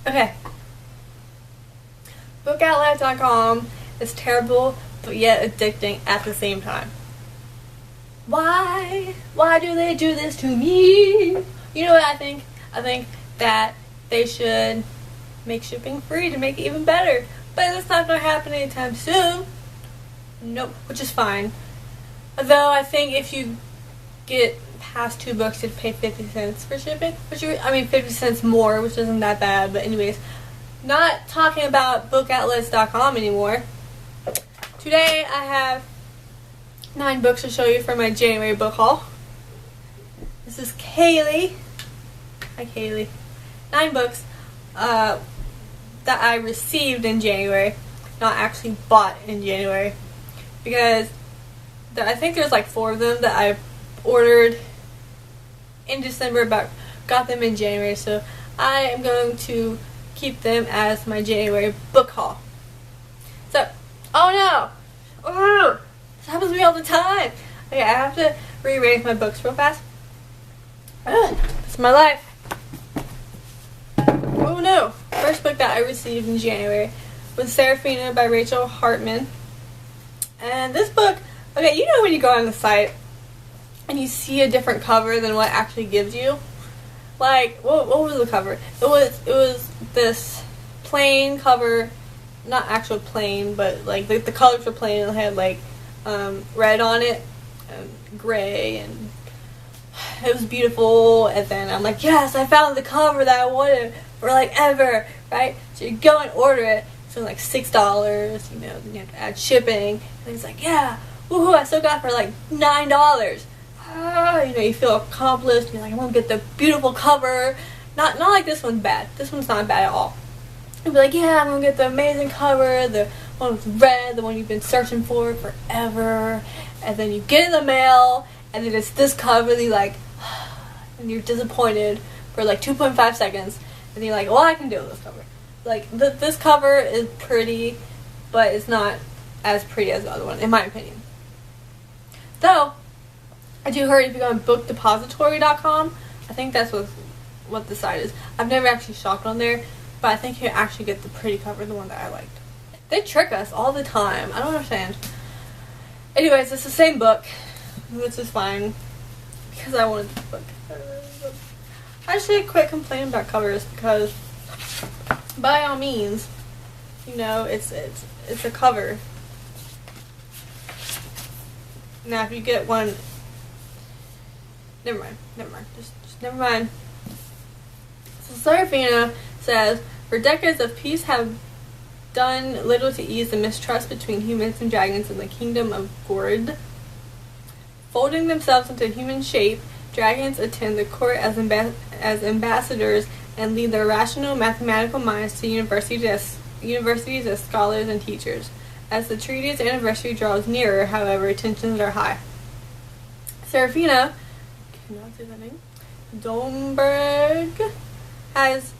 Okay. Bookoutlet.com is terrible, but yet addicting at the same time. Why? Why do they do this to me? You know what I think? I think that they should make shipping free to make it even better. But that's not going to happen anytime soon. Nope, which is fine. Though I think if you get past 2 books, you'd pay 50 cents for shipping. 50 cents more, which isn't that bad. But anyways, not talking about bookoutlets.com anymore. Today I have 9 books to show you for my January book haul. This is Kaylee. Hi, Kaylee. 9 books that I received in January, not actually bought in January, because I think there's like 4 of them that I ordered in December but got them in January, so I am going to keep them as my January book haul. So, oh no! Oh, this happens to me all the time. Okay, I have to rearrange my books real fast. It's my life. Oh no! First book that I received in January was Seraphina by Rachel Hartman. And this book, okay, you know when you go on the site and you see a different cover than what it actually gives you? Like, what was the cover? It was this plain cover, not actual plain, but like the colors were plain and it had like red on it and gray, and it was beautiful. And then I'm like, yes, I found the cover that I wanted for like ever, right? So you go and order it. It's like $6, you know, then you have to add shipping. And it's like, yeah, woohoo, I still got it for like $9. You know, you feel accomplished. You're like, I'm gonna get the beautiful cover. Not like this one's bad. This one's not bad at all. You'll be like, yeah, I'm gonna get the amazing cover, the one with red, the one you've been searching for forever. And then you get it in the mail, and then it's this cover, and you're like, and you're disappointed for like 2.5 seconds. And you're like, well, I can deal with this cover. Like, this cover is pretty, but it's not as pretty as the other one, in my opinion. Though, I do heard if you go on bookdepository.com, I think that's what the site is. I've never actually shopped on there, but I think you actually get the pretty cover, the one that I liked. They trick us all the time. I don't understand. Anyways, it's the same book, which is fine, because I wanted this book. I should quit complaining about covers, because by all means, you know, it's a cover. Now, if you get one, never mind. Just never mind. So Seraphina says, for decades of peace have done little to ease the mistrust between humans and dragons in the kingdom of Gord. Folding themselves into human shape, dragons attend the court as ambassadors and lead their rational mathematical minds to universities as scholars and teachers. As the treaty's anniversary draws nearer, however, tensions are high. Seraphina, cannot say that name, Domberg, has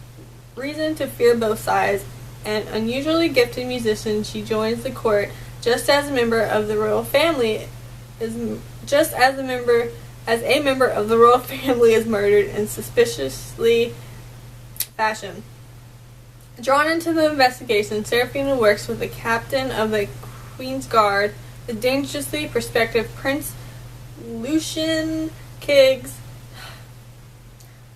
reason to fear both sides. An unusually gifted musician, she joins the court just as a member of the royal family is murdered in suspiciously fashion. Drawn into the investigation, Seraphina works with the captain of the Queen's Guard, the dangerously prospective Prince Lucian Kiggs.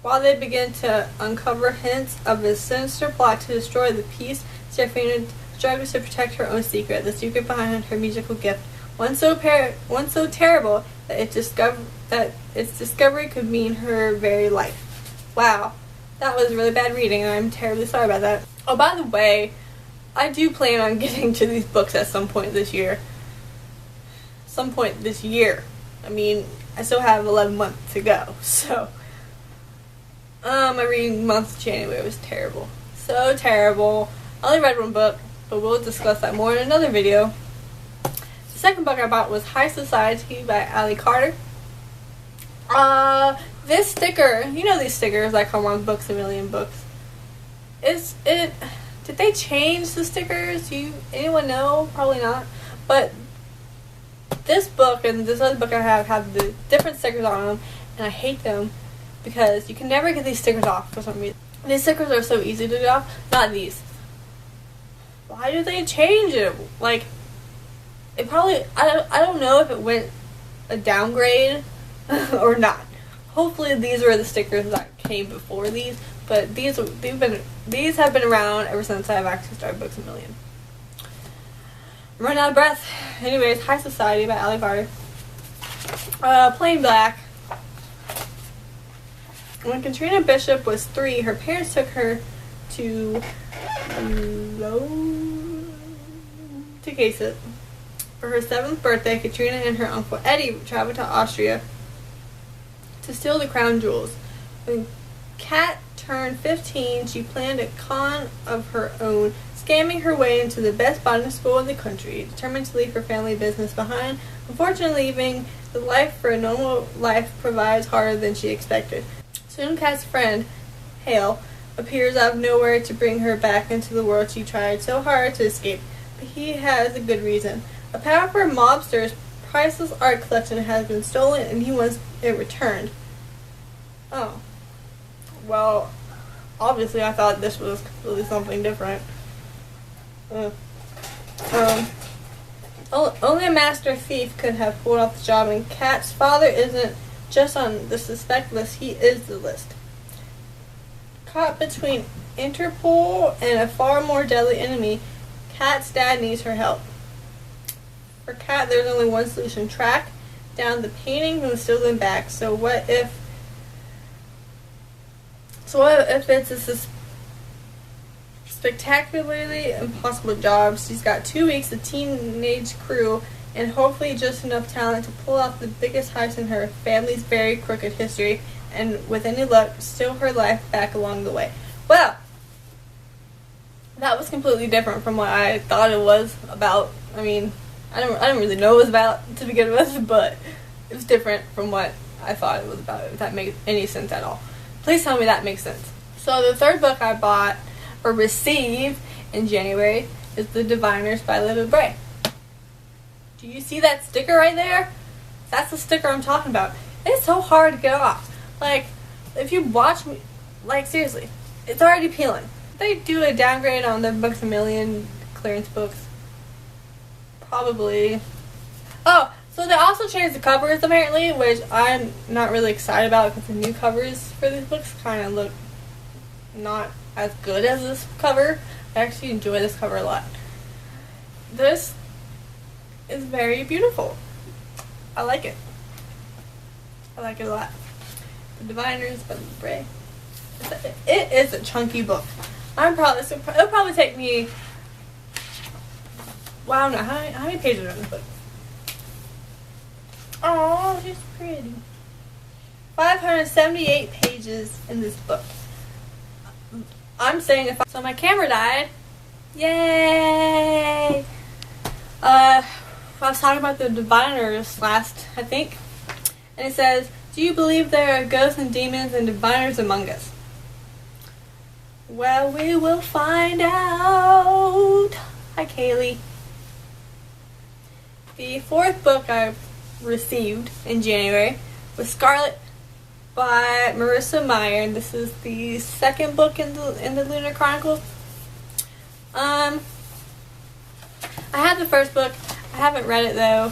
While they begin to uncover hints of a sinister plot to destroy the peace, Seraphina struggles to protect her own secret, the secret behind her musical gift, one so terrible that its discovery could mean her very life. Wow, that was really bad reading, and I'm terribly sorry about that. Oh, by the way, I do plan on getting to these books at some point this year. I mean, I still have 11 months to go, so my reading month of January was terrible. So terrible. I only read 1 book, but we'll discuss that more in another video. The second book I bought was High Society by Ali Carter. This sticker, you know these stickers that come on books, a million books. Did they change the stickers? Anyone know? Probably not. But this book and this other book I have the different stickers on them, and I hate them because you can never get these stickers off for some reason. These stickers are so easy to get off. Not these. Why did they change it? Like, it probably, I don't know if it went a downgrade or not. Hopefully these were the stickers that came before these, but these have been around ever since I've actually started Books A Million. I'm running out of breath. Anyways, High Society by Ali Carter. Plain black. When Katrina Bishop was 3, her parents took her to Kasich. For her 7th birthday, Katrina and her uncle Eddie traveled to Austria to steal the crown jewels. When Kat turned 15, she planned a con of her own, scamming her way into the best boarding school in the country, determined to leave her family business behind. Unfortunately, leaving the life for a normal life provides harder than she expected. Soon Kat's friend, Hale, appears out of nowhere to bring her back into the world she tried so hard to escape, but he has a good reason. A powerful mobster's priceless art collection has been stolen and he wants it returned. Oh. Well, obviously I thought this was completely something different. Only a master thief could have pulled off the job, and Kat's father isn't just on the suspect list, he is the list. Caught between Interpol and a far more deadly enemy, Kat's dad needs her help. For Kat, there's only one solution: track down the paintings and steal them back. So what if it's a spectacularly impossible job? She's got 2 weeks, a teenage crew, and hopefully just enough talent to pull off the biggest heist in her family's very crooked history, and with any luck, steal her life back along the way. Well, that was completely different from what I thought it was about. I mean, I don't really know what it was about to begin with, but it was different from what I thought it was about, if that makes any sense at all. Please tell me that makes sense. So the third book I bought or received in January is The Diviners by Libby Bray. Do you see that sticker right there? That's the sticker I'm talking about. It's so hard to get off. Like, if you watch me, like, seriously, it's already peeling. They do a downgrade on the Books A Million clearance books. Probably. Oh, so they also changed the covers apparently, which I'm not really excited about because the new covers for these books kind of look not as good as this cover. I actually enjoy this cover a lot. This is very beautiful. I like it. I like it a lot. The Diviners by Libby Bray. It is a chunky book. It'll probably take me, well, I don't know, how many pages are in this book? Oh, she's pretty. 578 pages in this book. I'm saying so my camera died. Yay! I was talking about the Diviners last, I think. And it says, do you believe there are ghosts and demons and diviners among us? Well, we will find out. Hi, Kaylee. The fourth book I received in January was Scarlet by Marissa Meyer, and this is the second book in the Lunar Chronicles. I have the first book. I haven't read it though.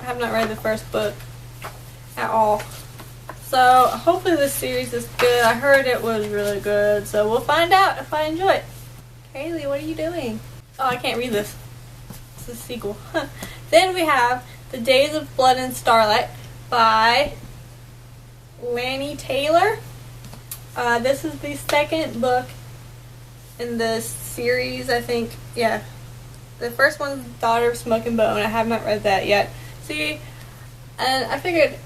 I have not read the first book at all. So hopefully this series is good. I heard it was really good, so we'll find out if I enjoy it. Kaylee, what are you doing? Oh, I can't read this. It's a sequel. Then we have The Days of Blood and Starlight by Lanny Taylor. This is the second book in the series, I think. Yeah. The first one's Daughter of Smoke and Bone. I have not read that yet. See, and I figured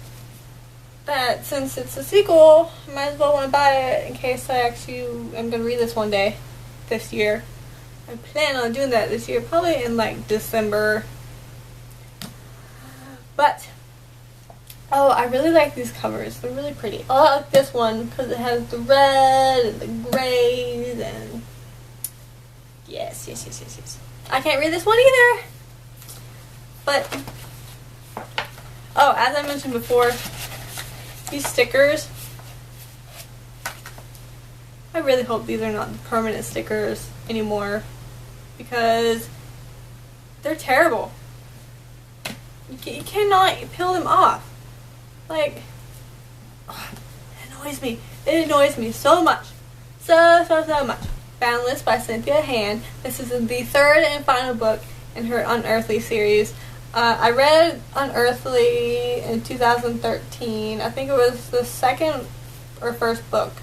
that since it's a sequel, I might as well want to buy it in case I actually am going to read this one day this year. I plan on doing that this year, probably in like December. But, oh, I really like these covers. They're really pretty. I like this one because it has the red and the grays and yes. I can't read this one either. But, oh, as I mentioned before, these stickers, I really hope these are not the permanent stickers anymore, because they're terrible. You cannot peel them off. Like, it annoys me. It annoys me so much. So much. Boundless by Cynthia Hand. This is the third and final book in her Unearthly series. I read Unearthly in 2013. I think it was the second or first book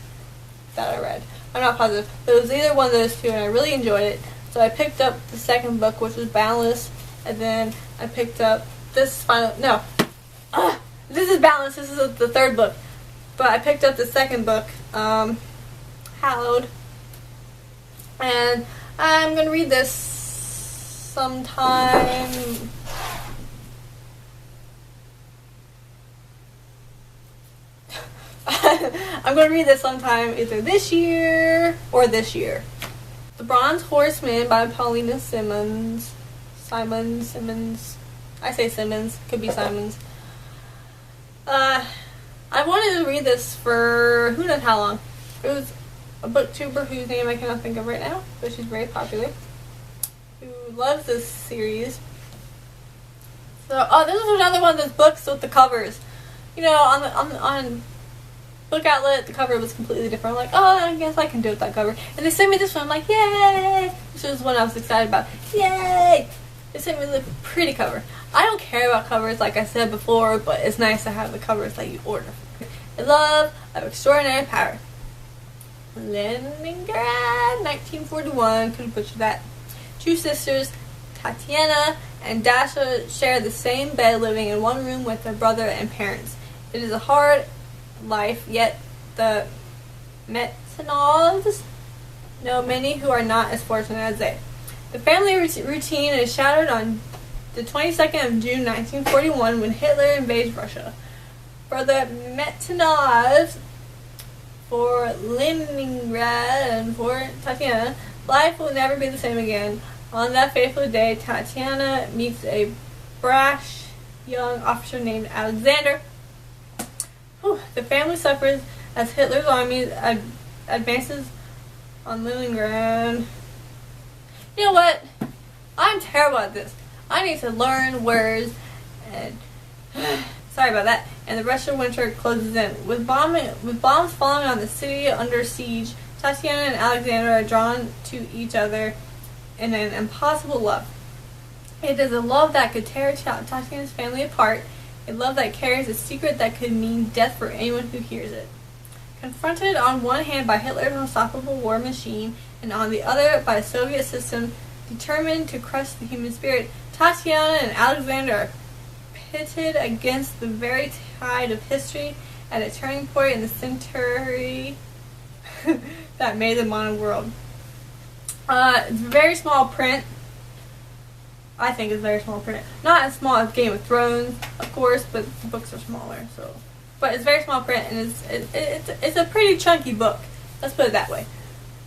that I read. I'm not positive. But it was either one of those two, and I really enjoyed it. So I picked up the second book, which was Boundless, and then I picked up this final... No. This is Boundless. This is the third book. But I picked up the second book, Hallowed. And I'm going to read this sometime... I'm going to read this sometime either this year or this year. The Bronze Horseman by Paulina Simmons. Simmons. I say Simmons. Could be Simons. I wanted to read this for who knows how long. It was a booktuber whose name I cannot think of right now, but she's very popular, who loves this series. So, this is another one of those books with the covers. You know, on Book Outlet, the cover was completely different. I'm like, oh, I guess I can do it with that cover. And they sent me this one. I'm like, yay! This was one I was excited about. Yay! They sent me the pretty cover. I don't care about covers, like I said before, but it's nice to have the covers that you order. A Love of Extraordinary Power. Leningrad, 1941. Couldn't picture that. Two sisters, Tatiana and Dasha, share the same bed, living in one room with their brother and parents. It is a hard life, yet the Metanovs know many who are not as fortunate as they. The family routine is shattered on the 22nd of June 1941 when Hitler invades Russia. For the Metanovs, for Leningrad, and for Tatiana, life will never be the same again. On that fateful day, Tatiana meets a brash young officer named Alexander. The family suffers as Hitler's army advances on Leningrad. You know what? I'm terrible at this. I need to learn words, and sorry about that. And the Russian winter closes in. With bombs falling on the city under siege, Tatiana and Alexander are drawn to each other in an impossible love. It is a love that could tear Tatiana's family apart. A love that carries a secret that could mean death for anyone who hears it. Confronted on one hand by Hitler's unstoppable war machine, and on the other by a Soviet system determined to crush the human spirit, Tatiana and Alexander are pitted against the very tide of history at a turning point in the century that made the modern world. It's very small print. I think it's very small print. Not as small as Game of Thrones, of course, but the books are smaller. So, but it's very small print, and it's a pretty chunky book. Let's put it that way.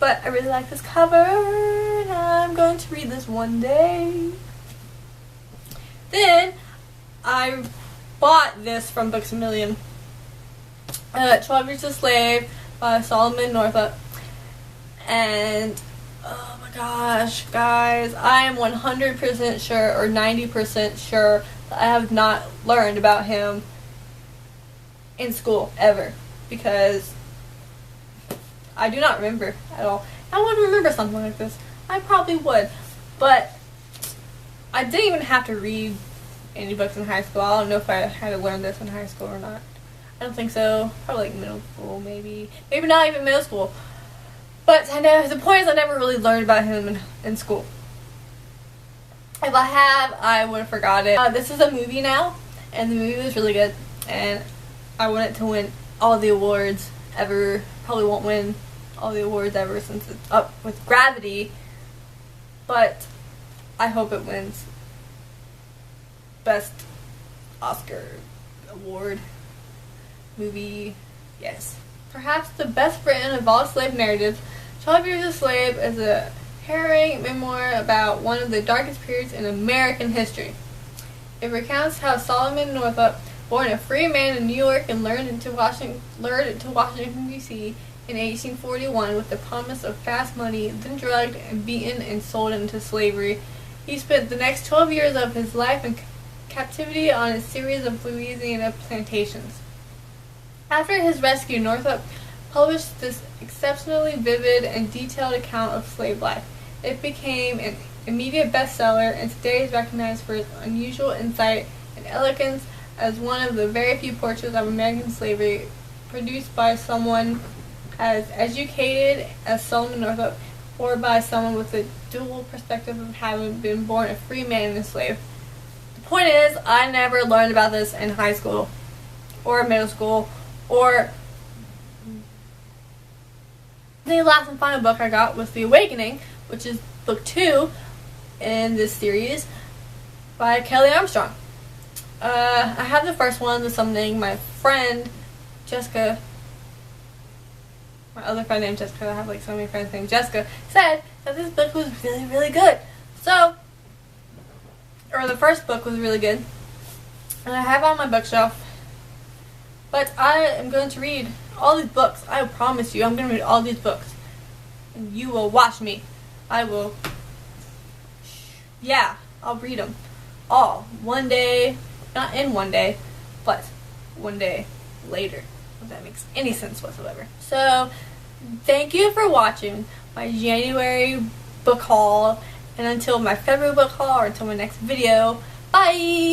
But I really like this cover, and I'm going to read this one day. Then I bought this from Books A Million. 12 Years a Slave by Solomon Northup, and oh my gosh, guys, I am 100% sure or 90% sure that I have not learned about him in school ever, because I do not remember at all. I would remember something like this. I probably would, but I didn't even have to read any books in high school. I don't know if I had to learn this in high school or not. I don't think so. Probably like middle school, maybe. Maybe not even middle school. But I know the point is I never really learned about him in school. If I have, I would have forgot it. This is a movie now, and the movie was really good, and I want it to win all the awards ever. Probably won't win all the awards ever since it's up with Gravity, but I hope it wins Best Oscar Award movie. Yes. Perhaps the best written of all slave narratives, 12 Years a Slave is a harrowing memoir about one of the darkest periods in American history. It recounts how Solomon Northup, born a free man in New York and lured into Washington, D.C. in 1841 with the promise of fast money, then drugged and beaten and sold into slavery. He spent the next 12 years of his life in captivity on a series of Louisiana plantations. After his rescue, Northup published this exceptionally vivid and detailed account of slave life. It became an immediate bestseller and today is recognized for its unusual insight and elegance as one of the very few portraits of American slavery produced by someone as educated as Solomon Northup or by someone with a dual perspective of having been born a free man and a slave. The point is, I never learned about this in high school or middle school or the last and final book I got was The Awakening, which is book 2 in this series by Kelly Armstrong. I have the first one, the something my friend Jessica, my other friend named Jessica, I have like so many friends named Jessica, said that this book was really, really good. So, or the first book was really good. And I have it on my bookshelf. But I am going to read all these books. I promise you, I'm going to read all these books. And you will watch me. I will, yeah, I'll read them all. One day, not in one day, but one day later. If that makes any sense whatsoever. So, thank you for watching my January book haul. And until my February book haul or until my next video, bye!